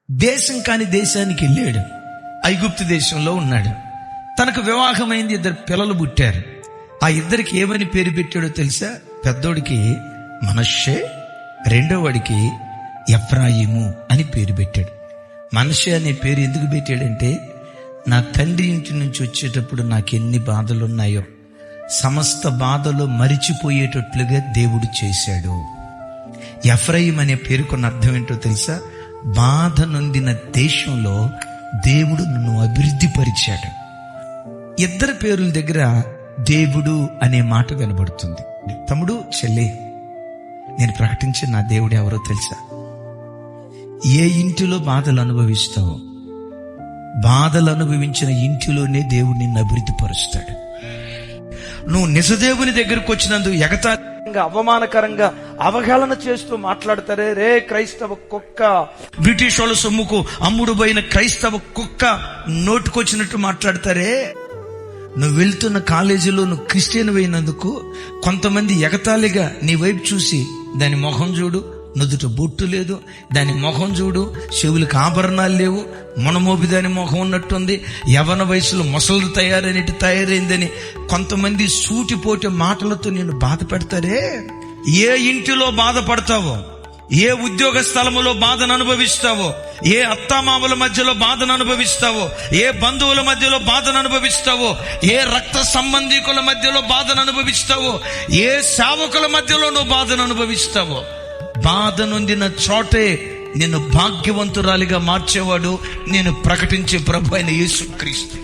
దేశం కాని దేశానికి వెళ్ళాడు. ఐగుప్తు దేశంలో ఉన్నాడు. తనకు వివాహమైంది, 2 పిల్లలు పుట్టారు. ఆ ఇద్దరికి ఏమని పేరు పెట్టాడో తెలుసా? పెద్దోడికి మనష్షే, రెండో వాడికి ఎఫ్రాయిము అని పేరు పెట్టాడు. మనష్షే అనే పేరు ఎందుకు పెట్టాడంటే, నా తండ్రి ఇంటి నుంచి వచ్చేటప్పుడు నాకెన్ని బాధలున్నాయో సమస్త బాధలు మరిచిపోయేటట్లుగా దేవుడు చేశాడు. ఎఫ్రాయిం అనే పేరుకున్న అర్థం ఏంటో తెలుసా? బాధ నొందిన దేశంలో దేవుడు నన్ను అభివృద్ధి పరిచాడు. 2 పేరుల దగ్గర దేవుడు అనే మాట వినబడుతుంది. తమ్ముడు, చెల్లి, నేను ప్రకటించిన నా దేవుడు ఎవరో తెలుసా? ఏ ఇంటిలో బాధలు అనుభవిస్తావో, బాధలు అనుభవించిన ఇంటిలోనే దేవుడు నిన్ను అభివృద్ధి పరుస్తాడు. నువ్వు నిజదేవుని దగ్గరకు వచ్చినందుకు ఎగతాళిగా, అవమానకరంగా, అవహేళన చేస్తూ మాట్లాడతారే, రే క్రైస్తవ కుక్క, బ్రిటిష్ వాళ్ళ సొమ్ముకు అమ్ముడు పోయిన క్రైస్తవ కుక్క, నోటుకొచ్చినట్టు మాట్లాడతారే. నువ్వు వెళ్తున్న కాలేజీలో నువ్వు క్రిస్టియన్ అయినందుకు కొంతమంది ఎగతాళిగా నీ వైపు చూసి, దాని మొహం చూడు, నుదుట బొట్టు లేదు, దాని మొహం చూడు, చెవులకు ఆభరణాలు లేవు, మొనమోపి దాని మొహం ఉన్నట్టుంది, యవ్వన వయసులో ముసలు తయారైందని కొంతమంది సూటిపోటి మాటలతో నేను బాధ పెడతారే. ఏ ఇంటిలో బాధపడతావో, ఏ ఉద్యోగ స్థలములో బాధను అనుభవిస్తావో, ఏ అత్తామామల మధ్యలో బాధను అనుభవిస్తావో, ఏ బంధువుల మధ్యలో బాధను అనుభవిస్తావో, ఏ రక్త సంబంధికుల మధ్యలో బాధను అనుభవిస్తావో, ఏ సేవకుల మధ్యలో నువ్వు బాధను అనుభవిస్తావో, బాధ నొందిన చోటే నిన్ను భాగ్యవంతురాలిగా మార్చేవాడు నేను ప్రకటించే ప్రభు అయిన యేసుక్రీస్తు.